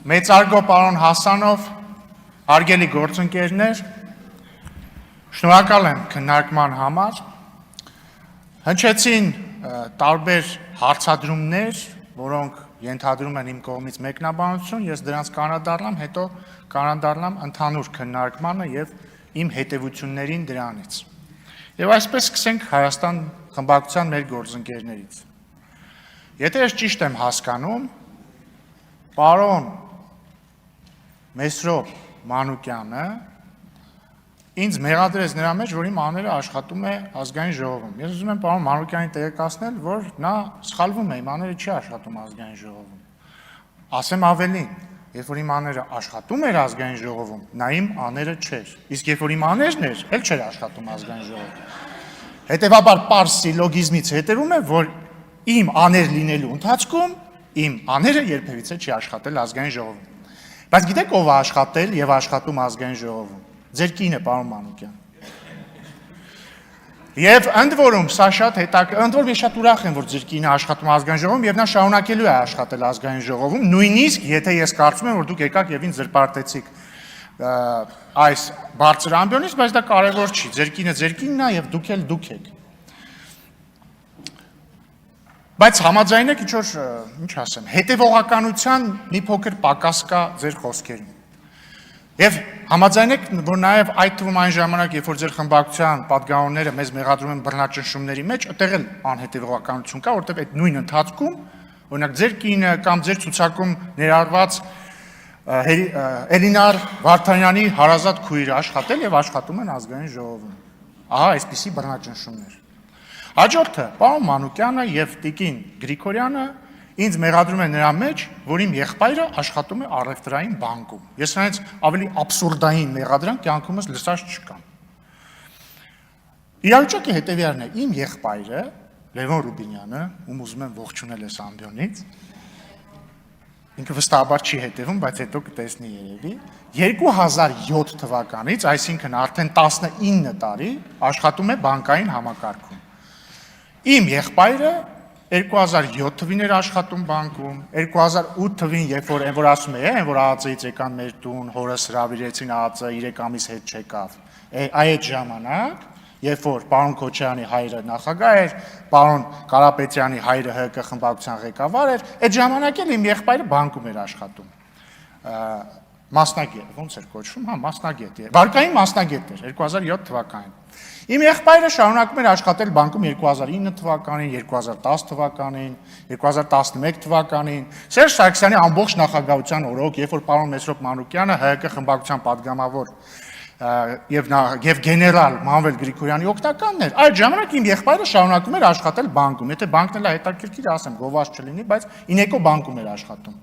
Մեծարգո պարոն Հասանով, հարգելի գործընկերներ, շնորհակալ եմ քննարկման համար։ Հնչեցին տարբեր հարցադրումներ, որոնք ենթադրում են իմ կողմից մեկնաբանություն, ես դրանց կանրադառնամ, հետո կանրադառնամ ընդհանուր քննարկմանը եւ իմ հետևություններին դրանից։ Եվ այսպես սկսենք Հայաստան խմբակցության մեր գործընկերներից։ Եթե ես ճիշտ եմ հասկանում, պարոն Մեսրոպ Մանուկյանը ինձ մեղադրեց նրա մեջ, որ իմ աները աշխատում է ազգային ժողովում։ Ես ուզում եմ պարոն Մանուկյանին տեղեկացնել, որ նա սխալվում է, իմ աները չի աշխատում ազգային ժողովում։ Ասեմ ավելին, երբ որ իմ աները աշխատում էր ազգային ժողովում, նա իմ աները չէր։ Իսկ երբ որ իմ աներն էր, էլ չէր աշխատում ազգային ժողովում։ Հետևաբար պարզ սիլոգիզմից հետևում է, որ իմ աներ լինելու ընթացքում իմ աները երբևիցե չի աշխատել ազգային ժողովում։ Բայց գիտեք ով է աշխատել եւ աշխատում ազգային ժողովում։ Ձեր կինը, պարոն Մանուկյան։ Եվ ընդ որում սա շատ հետաքրքիր, ընդ որում ես շատ ուրախ եմ, որ ձեր կինը աշխատում ազգային ժողովում եւ նա շարունակելու է աշխատել ազգային ժողովում, նույնիսկ եթե ես կարծում եմ, որ դուք եկաք եւ ինձ զրպարտեցիք այս բարձր ամբիոնից, բայց դա կարևոր չի։ Ձեր կինն է եւ դուք էլ դուք եք։ Բայց համաձայնեք ինչ որ, ինչ ասեմ, հետևողականության մի փոքր պակաս կա ձեր խոսքերում։ Եվ համաձայնեք, որ նաև այդ թվում այն ժամանակ, երբ որ ձեր խմբակցության պատգամավորները մեզ մեղադրում են բռնաճնշումների մեջ, այդտեղ էլ անհետևողականություն կա, որտեղ այդ նույն ընթացքում, օրինակ ձեր կինը կամ ձեր ցուցակում ներառված Էլինար Վարդանյանի հարազատ քույրը աշխատել եւ աշխատում են ազգային ժողովում։ Ահա այսպիսի բռնաճնշումներ։ Հաջորդը, պարոն Մանուկյանը եւ տիկին Գրիգորյանը ինձ մեղադրում են նրա մեջ, որ իմ եղբայրը աշխատում է առևտրային բանկում։ Ես նրանց ավելի աբսուրդային մեղադրանք կյանքումս լսած չկամ։ Իրավիճակը հետևյալն է, իմ եղբայրը Լևոն Ռուբինյանը, ում ուզում եմ ողջունել այս ամբիոնից, ինքը վստահաբար չի հետևում, բայց հետո կտեսնի երևի, 2007 թվականից, այսինքն արդեն 19 տարի աշխատում է բանկային համակարգում։ Իմ եղբայրը 2007 թվին էր աշխատում բանկում, 2008 թվին, երբ որ ասում է, որ ԱԱԾ-ից եկան մեր տուն, հորս հրավիրեցին ԱԱԾ 3 ամիս հետ չեկավ։ Այդ ժամանակ, երբ որ պարոն Քոչարյանի հայրը նախագահ էր, պարոն Կարապետյանի հայրը ՀԿ խմբակցության ղեկավար էր, այդ ժամանակ էլ իմ եղբայրը բանկում էր աշխատում։ Մասնագետ, ոնց էր կոչվում, մասնագետ էր։ Բանկային մասնագետ էր 2007 թվականին։ Իմ եղբայրը շարունակում էր աշխատել բանկում 2009 թվականին, 2010 թվականին, 2011 թվականին։ Սերժ Սարգսյանի ամբողջ նախագահության օրոք, երբ որ պարոն Մեսրոպ Մանուկյանը ՀԿ խմբակցության պատգամավոր եւ գեներալ Մանվել Գրիգորյանի օգնականն էր, այդ ժամանակ իմ եղբայրը շարունակում էր աշխատել բանկում։ Եթե բանկն էլ հետաքրքիր ասեմ, գովազ չլինի, բայց Ինեկո բանկում էր աշխատում։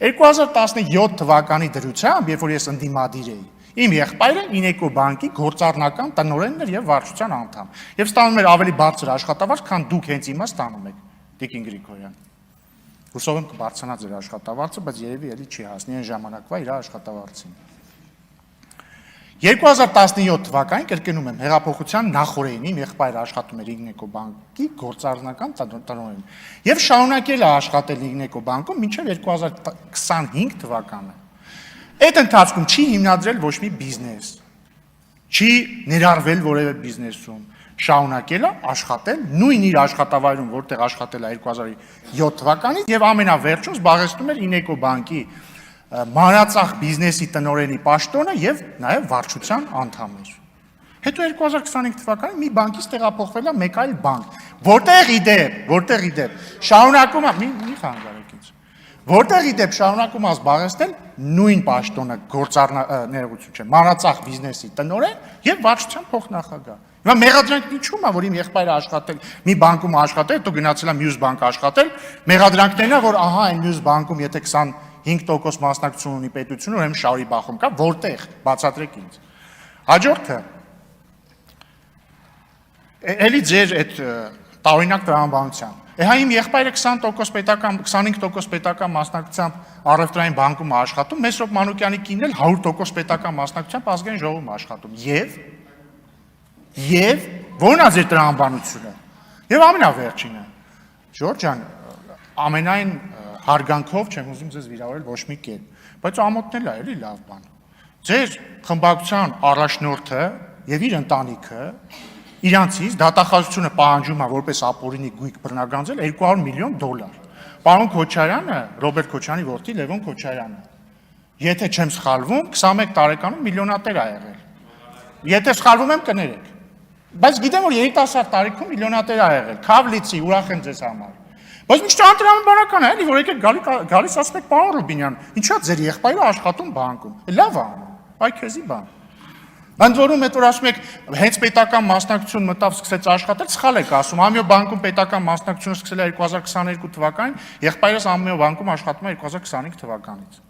2017 թվականի դրությամբ, երբ որ ես ընդդիմադիր էի, իմ եղբայրը Ինեկո բանկի գործառնական տնօրենն էր եւ վարչության անդամ։ Եվ ստանում էր ավելի բարձր աշխատավարձ, քան դուք հենց հիմա ստանում եք, տիկին Գրիգորյան։ Հուսով եմ կբարձրանա ձեր աշխատավարձը, բայց երևի էլի չի հասնի այն ժամանակվա իր աշխատավարձին։ 2017 թվականին, կրկնում եմ, հեղափոխության նախօրեին իմ եղբայրը աշխատում էր Ինեկո բանկի գործառնական տնօրեն եւ շարունակել է աշխատել Ինեկո բանկում մինչեւ 2025 թվականը։ Այդ ընթացքում չի հիմնադրել ոչ մի բիզնես, չի ներառվել որևէ բիզնեսում, շարունակել է աշխատել նույն իր աշխատավայրում, որտեղ աշխատել է 2007 թվականից եւ ամենավերջում զբաղեցնում էր Ինեկո բանկի մանրածախ բիզնեսի տնօրենի պաշտոնը եւ նաեւ վարչության անդամ էր։ Հետո 2025 թվականին մի բանկից տեղափոխվել է մեկ այլ բանկ, որտեղ իդեպ շարունակում է մի խանգարեք ինձ։ Որտեղ իդեպ շարունակում է զբաղեցնել նույն պաշտոնը ներողություն չէ, մանրածախ բիզնեսի տնօրեն եւ վարչության փոխնախագահ։ Հիմա մեղադրանքն ինչու՞մ է, որ իմ եղբայրը աշխատել, մի բանկում աշխատել, հետո գնացել է մյուս բանկ աշխատել, մեղադրանքներն է, որ ահա այն մյուս բանկում եթե 25% մասնակցություն ունի պետությունը, ուրեմն շարի բախում կա, որտեղ բացատրեք ինձ։ Հաջորդը էլի ձեր այդ տարօրինակ տրամաբանության։ Հա իմ եղբայրը 20% պետական, 25% պետական մասնակցությամբ առևտրային բանկում է աշխատում, Մեսրոպ Մանուկյանի կինն էլ 100% պետական մասնակցությամբ ազգային ժողովում է աշխատում։ Եվ ո՞րն է ձեր տրամաբանությունը։ Եվ ամենավերջինը, Ժորժ ջան, ամենայն հարգանքով չեմ ուզում ձեզ վիրավորել ոչ մի կերպ, բայց ամոթնել է էլի լավ բան։ Ձեր խմբակցության առաջնորդը եւ իր ընտանիքը իրանցից դատախազությունը պահանջում է որպես ապօրինի գույք բռնագանձել $200 միլիոն։ Պարոն Քոչարյանը, Ռոբերտ Քոչարյանի որդի Լևոն Քոչարյանը, եթե չեմ սխալվում, 21 տարեկանում միլիոնատեր ա եղել։ Եթե սխալվում եմ կներեք։ Բայց գիտեմ որ երիտասարդ տարիքում միլիոնատեր ա եղել։ Քավլիցի ուրախ եմ ձեզ համար։ Բայց միշտ անդրամաբանական է, էլի որ եկեք գալիս ասում եք պարոն Ռուբինյան, ինչա ձեր եղբայրը աշխատում բանկում։ Լավ է, այ քեզի բան։ Ընդ որում այդ որ ասում եք հենց պետական մասնակցություն մտավ սկսեց աշխատել, սխալ եք ասում։ Ամյո բանկում պետական մասնակցությունը սկսել է 2022 թվականին, եղբայրս Ամյո բանկում աշխատում է 2025 թվականից։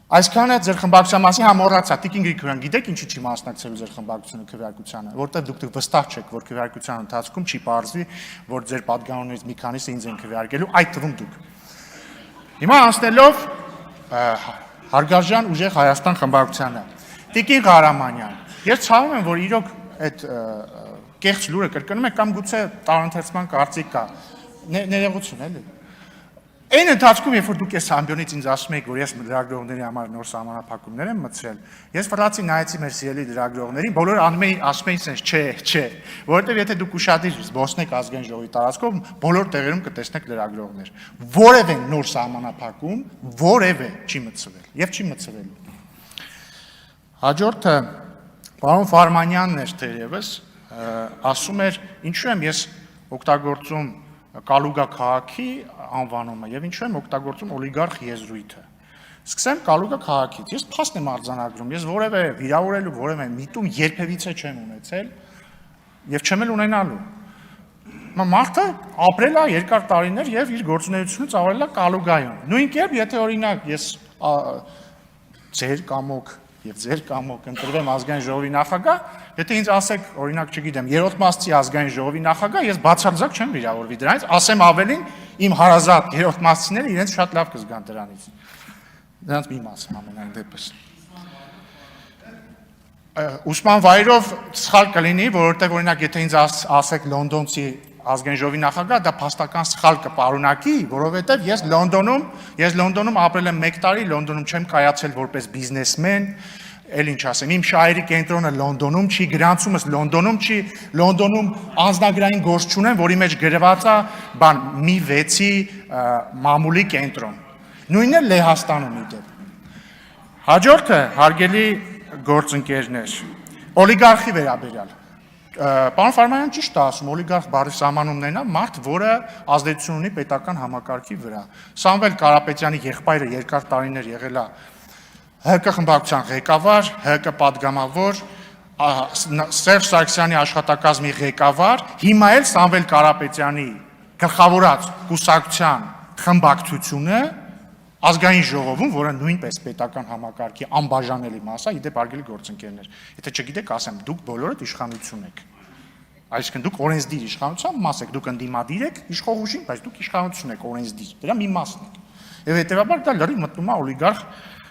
Այսքանը ձեր խմբակցության մասին համոռացա, Տիկին Գրիգորյան, գիտեք ինչի չի մասնակցելու ձեր խմբակցությունը քվեարկությանը, որտեղ դուք վստահ չեք, որ քվեարկության ընթացքում չի պարզվի, որ ձեր падգամավորներից մի քանիսը ինձ են քվեարկելու, այդ թվում դուք։ Հիմա անցնելով Հարգարժան ուժեղ Հայաստան խմբակցությանը։ Տիկին Ղարամանյան, ես ցավում եմ, որ իրոք այդ կեղծ լուրը կրկնում եք կամ գուցե տարընթերցման կարծիք կա, ներողություն էլի։ Այն ընթացքում, երբ որ դուք այս ամբիոնից ինձ ասում եք, որ ես լրագրողների համար նոր սահմանափակումներ եմ մտցրել, ես վրացի նայեցի մեր սիրելի լրագրողներին, բոլորը ասում էին sense, չէ, որովհետև եթե դուք ուշադիր զբոսնեք ազգային ժողովի տարածքով, բոլոր տեղերում կտեսնեք լրագրողներ։ Որևէ նոր սահմանափակում, որևէ չի մտցվել եւ չի մտցվելու։ Հաջորդը պարոն Ֆարմանյանն էր թերևս, ասում էր, ինչու եմ ես օգտագործում Կալուգա քաղաքի անվանումը եւ ինչու եմ օգտագործում օլիգարխ եզրույթը։ Սկսեմ Կալուգա քաղաքից։ Ես փաստ եմ արձանագրում, ես որևէ վիրավորելու որևէ միտում երբևիցե չեմ ունեցել եւ չեմ էլ ունենալու։ Մարդը ապրել է երկար տարիներ եւ իր գործունեությունը ծավալել է Կալուգայում։ Նույն կերպ, եթե օրինակ ես ձեր կամոք եւ ձեր կամոք ընտրվեմ ազգային ժողովի նախագահ, եթե ինձ ասեք, օրինակ, չգիտեմ, երրորդ մասցի ազգային ժողովի նախագահ, ես բացարձակ չեմ վիրավորվի դրանից, ասեմ ավելին, իմ հարազատ երրորդ մասցիները իրենց շատ լավ կզգան դրանից։ Դրանց մի մաս ամենայն դեպս։ Ուսման վայրով սխալ կլինի, որովհետեւ օրինակ, եթե ինձ ասեք Լոնդոնցի ազգային ժողովի նախագահ, դա փաստական սխալ կպարունակի, որովհետեւ ես Լոնդոնում ապրել եմ 1 տարի, Լոնդոնում չեմ կայացել որպես բիզնեսմեն, էլ ինչ ասեմ, իմ շահերի կենտրոնը Լոնդոնում չի, գրանցումս Լոնդոնում չի, Լոնդոնում անձնագրային գործ չունեմ, որի մեջ գրված է բան մի 6-ի մամուլի կենտրոն։ Նույնն է Լեհաստանում իդեպ։ Հաջորդը հարգելի գործընկերներ, օլիգարխի վերաբերյալ։ Պարոն Ֆարմանյան ճիշտ է ասում, օլիգարխ բառի սահմանումներն է մարդ, որը ազդեցություն ունի պետական համակարգի վրա։ Սամվել Կարապետյանի եղբայրը երկար տարիներ եղել է ՀԿ խմբակցության ղեկավար, ՀԿ падգամավոր, Սերժ Սարգսյանի աշխատակազմի ղեկավար, հիմա էլ Սամվել Կարապետյանի գլխավորած կուսակցության խմբակցությունը ազգային ժողովում, որը նույնպես պետական համակարգի անբաժանելի մաս է, իդեպ հարգելի գործընկերներ, եթե չգիտեք, ասեմ, դուք բոլորդ իշխանություն եք։ Այսինքն դուք օրենսդիր իշխանության մաս եք, դուք ընդդիմադիր եք իշխողուժին, բայց դուք իշխանություն եք օրենսդիր, դրա մի մասն եք։ Եվ հետեւաբար դա լրիվ մտնում է օլիգարխ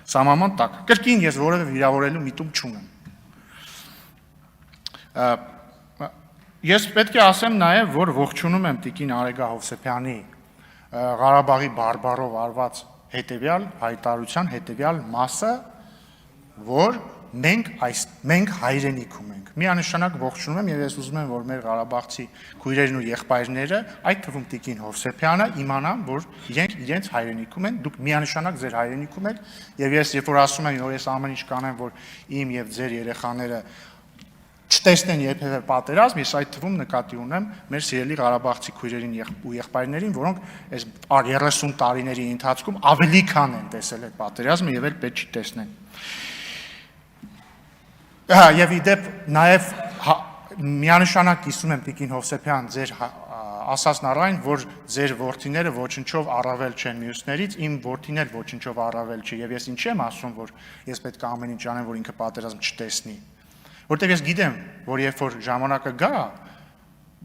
սահմանման տակ։ Կրկին ես որևէ վիրավորելու միտում չունեմ։ Ես պետք է ասեմ նաև, որ ողջունում եմ Տիկին Արեգա Հովսեփյանի Ղարաբաղի բարբառով արված հետևյալ հայտարարության հետևյալ մասը, որ մենք հայրենիքում ենք։ Միանշանակ ողջունում եմ եւ ես ուզում եմ, որ մեր Ղարաբաղցի քույրերն ու եղբայրները, այդ թվում Տիկին Հովսեփյանը, իմանան, որ իրենց հայրենիքում են, դուք միանշանակ ձեր հայրենիքում եք, եւ ես երբ որ ասում եմ, որ ես ամեն ինչ կանեմ, որ իմ եւ ձեր երեխաները չտեսնեն երբևէ պատերազմ, ես այդ թվում նկատի ունեմ մեր սիրելի Ղարաբաղցի քույրերին ու եղբայրներին, որոնք այս 30 տարիների ընթացքում ավելի քան են տեսել այդ պատերազմը եւ էլ պետք չի տեսնեն։ Եվ իդեպ նաեւ միանշանակ կիսում եմ Տիկին Հովսեփյան ձեր ասածն առայն, որ ձեր որդիները ոչնչով առավել չեն մյուսներից, իմ որդին էլ ոչնչով առավել չի եւ ես ինչ եմ ասում, որ ես պետք է ամեն ինչ անեմ, որ ինքը պատերազմ չտեսնի։ Որտեւ ես գիտեմ, որ երբ որ ժամանակը գա,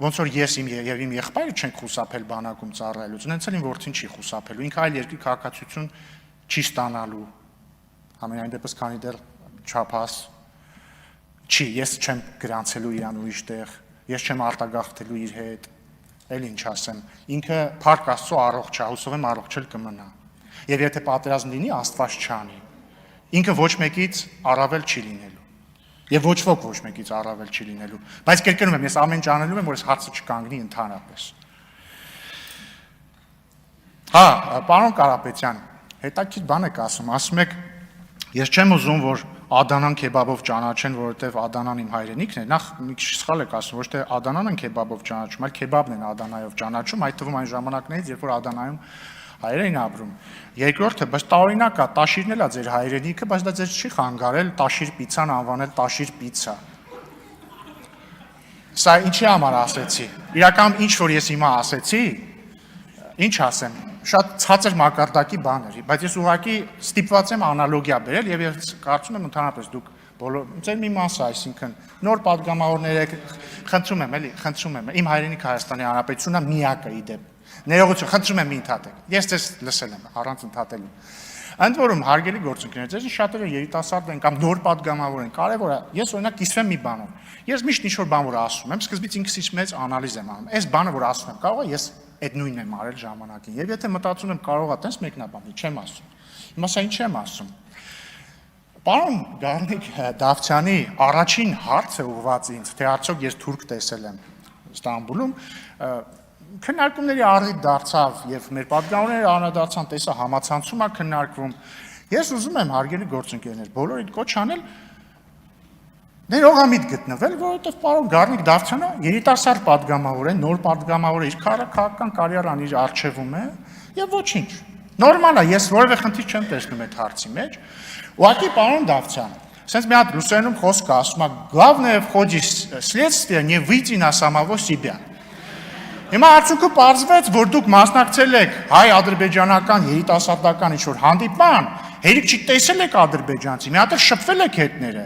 ոնց որ ես եւ իմ եղբայրը չենք խուսափել բանակում ծառայելուց, նենց էլ իմ որդին չի խուսափելու, ինքը այլ երկրի քաղաքացիություն չի ստանալու։ Ամենայն դեպս քանի դեռ չափահաս չի, ես չեմ գրանցելու իրան ուրիշ տեղ, ես չեմ արտագաղթելու իր հետ, էլ ինչ ասեմ, ինքը Փառք Աստծո առողջ է, հուսով եմ առողջ էլ կմնա։ Եվ եթե պատերազմ լինի, Աստված չանի։ Ինքը ոչ մեկից առավել չի լինելու։ Եվ ոչ ոք ոչ մեկից առավել չի լինելու։ Բայց կրկնում եմ, ես ամեն ինչ անելու եմ, որ այս հարցը չկանգնի ընդհանրապես։ Հա, պարոն Կարապետյան, հետաքրքիր բան եք ասում եք, ես չեմ ուզում, որ Ադանան քեբաբով ճանաչեն, որովհետև Ադանան իմ հայրենիքն է։ Նախ մի քիչ սխալ եք ասում, ոչ թե Ադանան են քեբաբով ճանաչում, այլ քեբաբն են Ադանայով ճանաչում, այդ թվում այն ժամանակներից, երբ որ Ադանայում հայեր էին ապրում։ Երկրորդը, բայց տարօրինակ է, Տաշիրն էլ է ձեր հայրենիքը, բայց դա ձեզ չի խանգարել Տաշիր պիցան անվանել Տաշիր պիցա։ Սա ինչի համար ասեցի։ Իրական ինչ որ ես հիմա ասեցի, ինչ ասեմ, շատ ցածր մակարդակի բան էր, բայց ես ուղղակի ստիպված եմ անալոգիա բերել եւ ես կարծում եմ ընդհանրապես դուք բոլոր ձեր մի մասը, այսինքն նոր падգամավորներ եք, խնդրում եմ, իմ հայրենիք Հայաստանի Հանրապետությունն է միակը իդեպ։ Ներողություն, խնդրում եմ մի ընդհատեք։ Ես ձեզ լսել եմ առանց ընդհատելու։ Ընդ որում հարգելի գործընկերներ, ձեզ շատերը երիտասարդ են կամ նոր падգամավոր են, կարևոր է, ես օրինակ կիսվեմ մի բանով։ Ես միշտ ինչ-որ բան որ ասում եմ, սկզբից ինքս մեծ անալիզ եմ անում։ Այս բանը որ ասում եմ, կարող է ես այդ նույնն եմ արել ժամանակին։ Եվ եթե մտածում եմ կարող է տես մեկնաբանի, չեմ ասում։ Հիմա սա ինչ եմ ասում։ Պարոն Գառնիկ Դավթյանի առաջին հարցը ուղղված ինձ, թե արդյոք ես թուրք տեսել եմ Ստամբուլում, քննարկումների առիթ դարձավ եւ մեր падգամավորները անդրադարձան, տեսա համացանցում է քննարկվում։ Ես ուզում եմ հարգելի գործընկերներ, բոլորիդ կոչ անել ներողամիտ գտնվել, որովհետեւ պարոն Գառնիկ Դավթյանը երիտասարդ падգամավոր է, նոր падգամավոր է, իր քաղաքական կարիերան իր արժևում է եւ ոչինչ։ Նորմալ է, ես որևէ խնդիր չեմ տեսնում այդ հարցի մեջ։ Ուղղակի պարոն Դավթյան, sense մի հատ ռուսերենում խոսք ասում է, главное в ходе следствия не выйти на самого себя։ Հիմա արդյունքը պարզվեց, որ դուք մասնակցել եք հայ-ադրբեջանական երիտասարդական ինչ-որ հանդիպման, հերիք չի տեսել եք ադրբեջանցի, մի հատ էլ շփվել եք հետները։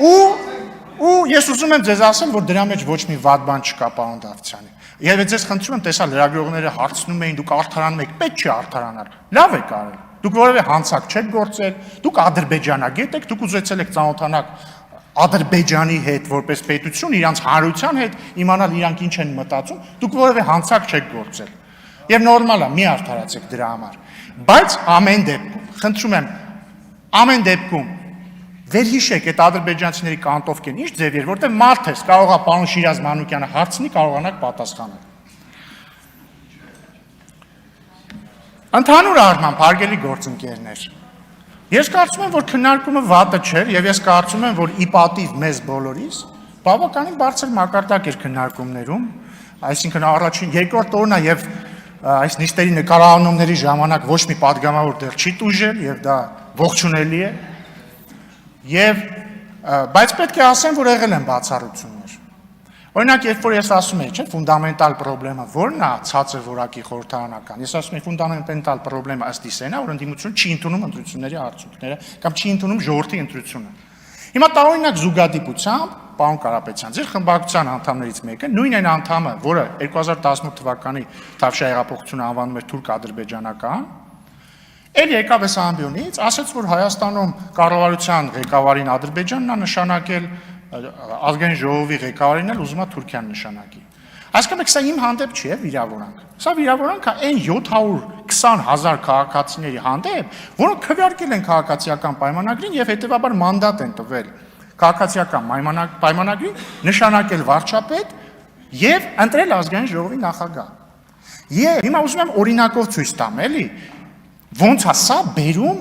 Ու ես ուզում եմ ձեզ ասեմ, որ դրա մեջ ոչ մի վատ բան չկա, պարոն Դավթյանի։ Եվ ձեզ խնդրում եմ, տեսա լրագրողները հարցնում էին, դուք արդարանում եք, պետք չի արդարանալ։ Լավ եք արել։ Դուք որևէ հանցակ չեք գործել, դուք ադրբեջանագետ եք, դուք ուզեցել եք ծանոթանալ Ադրբեջանի հետ որպես պետություն, իրանց հանրության հետ, իմանալ իրանք ինչ են մտածում, դուք որևէ հանցակ չեք գործել։ Եվ նորմալ է, մի արդարացեք դրա համար։ Բայց ամեն դեպքում, խնդրում եմ, ամեն դեպքում վերհիշեք այդ ադրբեջանցիների կանտովքեն ինչ ձև էր, որտեղ մարդ ես, կարող է պարոն Շիրազ Մանուկյանը հարցնի, կարողանաք պատասխանել։ Ընդհանուր առմամբ, հարգելի գործընկերներ, ես կարծում եմ, որ քննարկումը վատը չէր եւ ես կարծում եմ, որ ի պատիվ մեզ բոլորիս բավականին բարձր մակարդակ էր քննարկումներում, այսինքն առաջին երկրորդ օրն է եւ այս նիստերի նկարահանումների ժամանակ ոչ մի падգամավոր դեռ չի տուժել եւ դա ողջունելի է։ Եվ բայց պետք է ասեմ, որ եղել են բացառություններ։ Օրինակ, երբ որ ես ասում եմ, չէ, ֆունդամենտալ խնդրեմը ո՞րն է ցածր որակի խորհրդարանական։ Ես ասում եմ, ֆունդամենտալ խնդրեմը ըստ իսենա, որ ընդդիմությունը չի ընդունում ընտրությունների արդյունքները կամ չի ընդունում ժողովրդի ընտրությունը։ Հիմա տարօրինակ զուգադիպությամբ, պարոն Կարապետյան, ձեր խմբակցության անդամներից մեկը, նույն այն անդամը, որը 2018 թվականի Թավշյա հեղափոխությունը անվանում էր թուրք-ադրբեջանական, էլ եկավ այս ամբիոնից, ասաց, որ Հայաստանում կառավարության ղեկավարին Ադրբեջանն է նշանակել, ազգային ժողովի ղեկավարին էլ ուզում է Թուրքիան նշանակի։ Հասկանում եք, սա իմ հանդեպ չի, վիրավորանք։ Սա վիրավորանք է այն 720,000 քաղաքացիների հանդեպ, որոնք քվեարկել են քաղաքացիական պայմանագրին եւ հետեւաբար մանդատ են տվել քաղաքացիական պայմանագրին նշանակել վարչապետ եւ ընտրել ազգային ժողովի նախագահ։ Եվ հիմա ուզում եմ օրինակով ցույց տամ, էլի, ոնց է սա բերում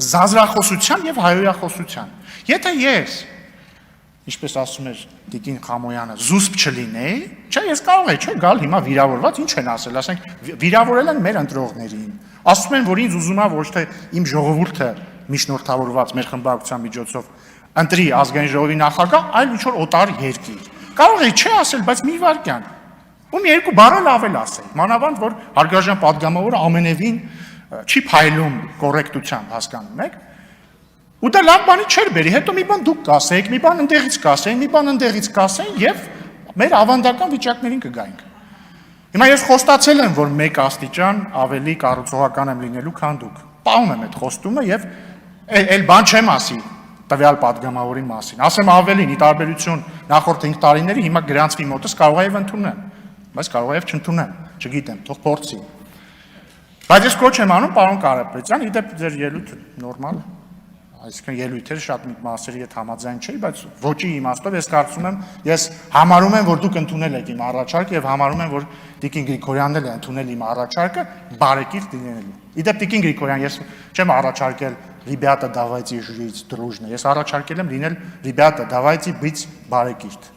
զազրախոսության եւ հայոյախոսության։ Եթե ես, ինչպես ասում էր Տիկին Խամոյանը, զուսպ չլինեի, չէ, ես կարող եմ, չէ, գալ հիմա վիրավորված, ինչ են ասել, ասենք, վիրավորել են մեր ընտրողներին։ Ասում են, որ ինձ ուզում է ոչ թե իմ ժողովուրդը միջնորդավորված մեր խմբակցության միջոցով ընտրի ազգային ժողովի նախագահ, այլ ինչ որ օտար երկիր։ Կարող է չէ ասել, բայց մի վարքյան։ Ու մի երկու բառ լավ ասել։ Մանավանդ որ հարգարժան падգամավորը ամենևին չի փայլում կոռեկտությամբ, հասկանում եք։ Ու դա լավ բանի չէր բերի, հետո մի բան դուք կասեք, մի բան ընդեղից կասեն, մի բան ընդեղից կասեն եւ մեր ավանդական վիճակներին կգայինք։ Հիմա ես խոստացել եմ, որ 1 աստիճան ավելի կառուցողական եմ լինելու, քան դուք։ Պահում եմ այդ խոստումը եւ այլ բան չեմ ասի տվյալ падգամավորի մասին։ Ասեմ ավելին, ի տարբերություն նախորդ 5 տարիների, հիմա գրանցվի մոտս կարող է եւ ընդունեմ, բայց կարող է եւ չընդունեմ, չգիտեմ, թող փորձի։ Բայց ես կոչ եմ անում պարոն Կարապետյան, իդեպ ձեր ելույթը նորմալ է, այսինքն ելույթերը շատ մի մասերի հետ համաձայն չէի, բայց ոչի իմաստով ես կարծում եմ, ես համարում եմ, որ դուք ընդունել եք իմ առաջարկը եւ համարում եմ, որ Տիկին Գրիգորյանն էլ է ընդունել իմ առաջարկը բարեկիրթ լինելու։ Իդեպ Տիկին Գրիգորյան, ես չեմ առաջարկել «Ребята, давайте жить дружно», ես առաջարկել եմ լինել «Ребята, давайте быть բարեկիրթ»։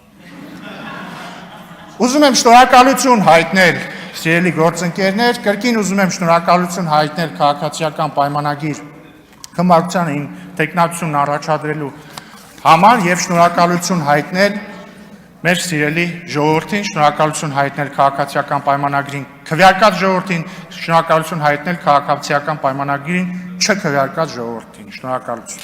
Ուզում եմ շնորհակալություն հայտնել սիրելի գործընկերներ, կրկին ուզում եմ շնորհակալություն հայտնել քաղաքացիական պայմանագիր քննարկությանը իմ տեխնացությունն առաջադրելու համար եւ շնորհակալություն հայտնել մեր սիրելի ժողովրդին, շնորհակալություն հայտնել քաղաքացիական պայմանագրին քվեարկած ժողովրդին, շնորհակալություն հայտնել քաղաքացիական պայմանագրին չքվեարկած ժողովրդին։ Շնորհակալություն։